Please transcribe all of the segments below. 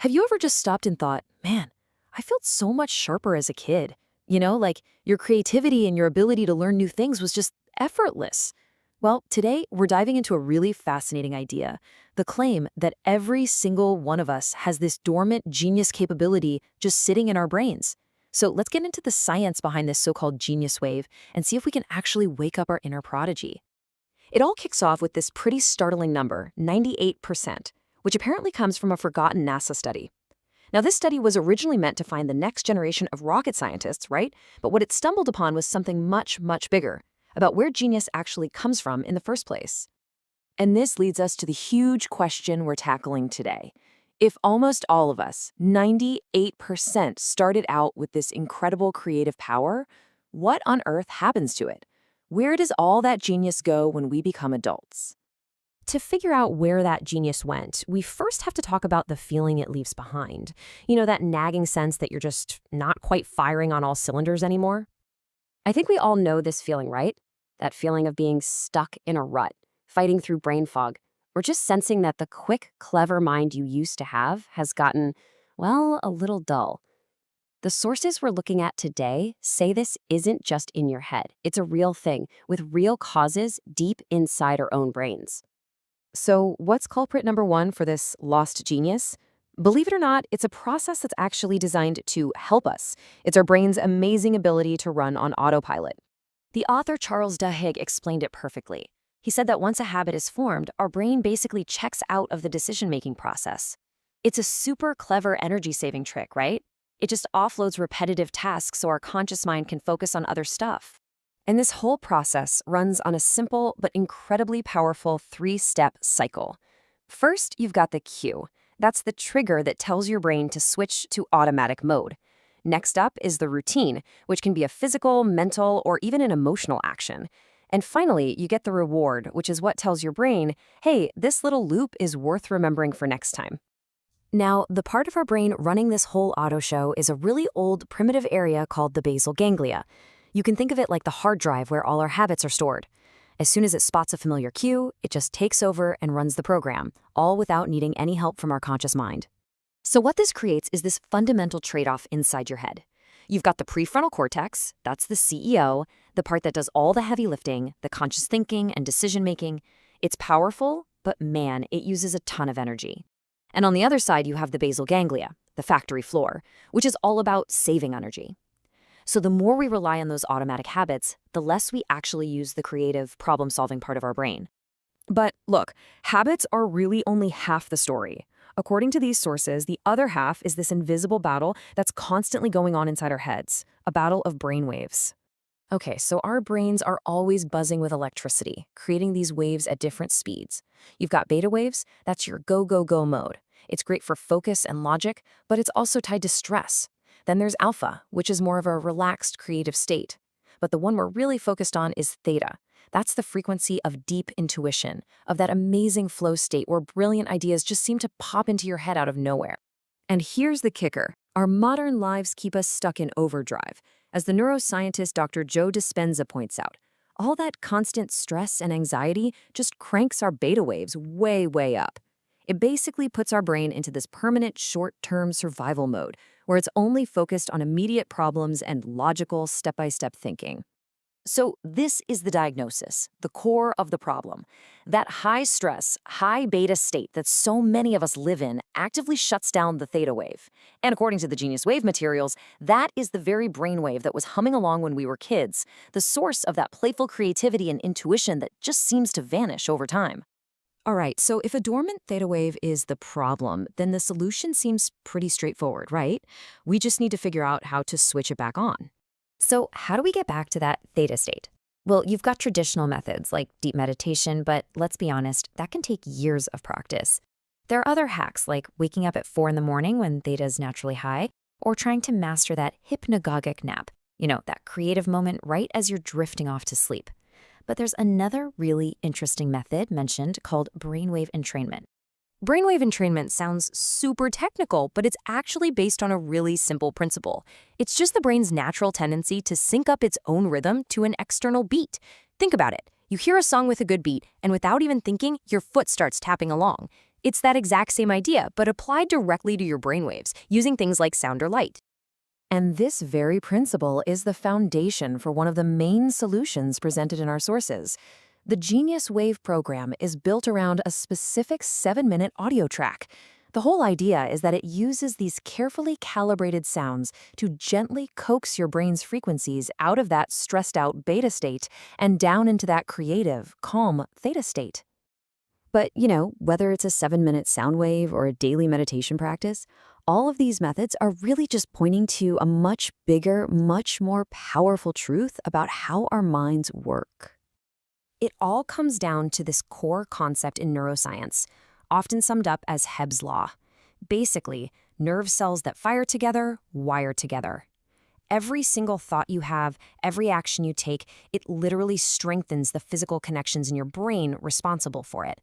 Have you ever just stopped and thought, man, I felt so much sharper as a kid? Like your creativity and your ability to learn new things was just effortless. Well, today we're diving into a really fascinating idea, the claim that every single one of us has this dormant genius capability just sitting in our brains. So let's get into the science behind this so-called genius wave and see if we can actually wake up our inner prodigy. It all kicks off with this pretty startling number, 98%, which apparently comes from a forgotten NASA study. Now, this study was originally meant to find the next generation of rocket scientists, right? But what it stumbled upon was something much, much bigger, about where genius actually comes from in the first place. And this leads us to the huge question we're tackling today. If almost all of us, 98%, started out with this incredible creative power, what on earth happens to it? Where does all that genius go when we become adults? To figure out where that genius went, we first have to talk about the feeling it leaves behind. That nagging sense that you're just not quite firing on all cylinders anymore. I think we all know this feeling, right? That feeling of being stuck in a rut, fighting through brain fog, or just sensing that the quick, clever mind you used to have has gotten, well, a little dull. The sources we're looking at today say this isn't just in your head. It's a real thing, with real causes deep inside our own brains. So what's culprit number one for this lost genius? Believe it or not, it's a process that's actually designed to help us. It's our brain's amazing ability to run on autopilot. The author Charles Duhigg explained it perfectly. He said that once a habit is formed, our brain basically checks out of the decision-making process. It's a super clever energy-saving trick, right? It just offloads repetitive tasks so our conscious mind can focus on other stuff. And this whole process runs on a simple but incredibly powerful three-step cycle. First, you've got the cue. That's the trigger that tells your brain to switch to automatic mode. Next up is the routine, which can be a physical, mental, or even an emotional action. And finally, you get the reward, which is what tells your brain, hey, this little loop is worth remembering for next time. Now, the part of our brain running this whole auto show is a really old, primitive area called the basal ganglia. You can think of it like the hard drive where all our habits are stored. As soon as it spots a familiar cue, it just takes over and runs the program, all without needing any help from our conscious mind. So what this creates is this fundamental trade-off inside your head. You've got the prefrontal cortex, that's the CEO, the part that does all the heavy lifting, the conscious thinking and decision-making. It's powerful, but man, it uses a ton of energy. And on the other side, you have the basal ganglia, the factory floor, which is all about saving energy. So the more we rely on those automatic habits, the less we actually use the creative, problem-solving part of our brain. But look, habits are really only half the story. According to these sources, the other half is this invisible battle that's constantly going on inside our heads, a battle of brainwaves. Okay, so our brains are always buzzing with electricity, creating these waves at different speeds. You've got beta waves, that's your go, go, go mode. It's great for focus and logic, but it's also tied to stress. Then there's alpha, which is more of a relaxed creative state. But the one we're really focused on is theta. That's the frequency of deep intuition, of that amazing flow state where brilliant ideas just seem to pop into your head out of nowhere. And here's the kicker. Our modern lives keep us stuck in overdrive. As the neuroscientist Dr. Joe Dispenza points out, all that constant stress and anxiety just cranks our beta waves way, way up. It basically puts our brain into this permanent short-term survival mode, where it's only focused on immediate problems and logical step-by-step thinking. So this is the diagnosis, the core of the problem. That high-stress, high-beta state that so many of us live in actively shuts down the theta wave. And according to the Genius Wave materials, that is the very brainwave that was humming along when we were kids, the source of that playful creativity and intuition that just seems to vanish over time. All right, so if a dormant theta wave is the problem, then the solution seems pretty straightforward, right? We just need to figure out how to switch it back on. So how do we get back to that theta state? Well, you've got traditional methods like deep meditation, but let's be honest, that can take years of practice. There are other hacks like waking up at 4 in the morning when theta is naturally high, or trying to master that hypnagogic nap, that creative moment right as you're drifting off to sleep. But there's another really interesting method mentioned called brainwave entrainment. Brainwave entrainment sounds super technical, but it's actually based on a really simple principle. It's just the brain's natural tendency to sync up its own rhythm to an external beat. Think about it. You hear a song with a good beat, and without even thinking, your foot starts tapping along. It's that exact same idea, but applied directly to your brainwaves, using things like sound or light. And this very principle is the foundation for one of the main solutions presented in our sources. The Genius Wave program is built around a specific 7-minute audio track. The whole idea is that it uses these carefully calibrated sounds to gently coax your brain's frequencies out of that stressed out beta state and down into that creative, calm theta state. But, whether it's a 7-minute sound wave or a daily meditation practice, all of these methods are really just pointing to a much bigger, much more powerful truth about how our minds work. It all comes down to this core concept in neuroscience, often summed up as Hebb's law. Basically, nerve cells that fire together wire together. Every single thought you have, every action you take, it literally strengthens the physical connections in your brain responsible for it.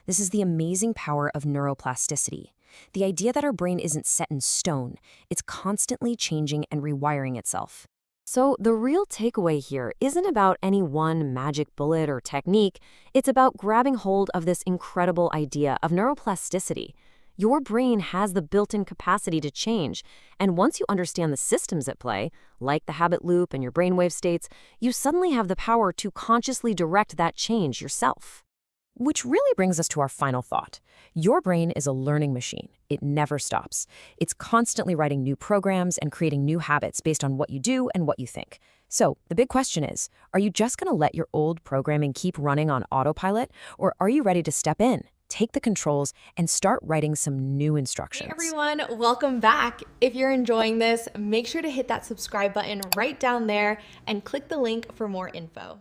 This is the amazing power of neuroplasticity. The idea that our brain isn't set in stone, it's constantly changing and rewiring itself. So the real takeaway here isn't about any one magic bullet or technique, it's about grabbing hold of this incredible idea of neuroplasticity. Your brain has the built-in capacity to change, and once you understand the systems at play, like the habit loop and your brainwave states, you suddenly have the power to consciously direct that change yourself. Which really brings us to our final thought. Your brain is a learning machine. It never stops. It's constantly writing new programs and creating new habits based on what you do and what you think. So the big question is, are you just going to let your old programming keep running on autopilot, or are you ready to step in, take the controls, and start writing some new instructions? Hey everyone, welcome back. If you're enjoying this, make sure to hit that subscribe button right down there and click the link for more info.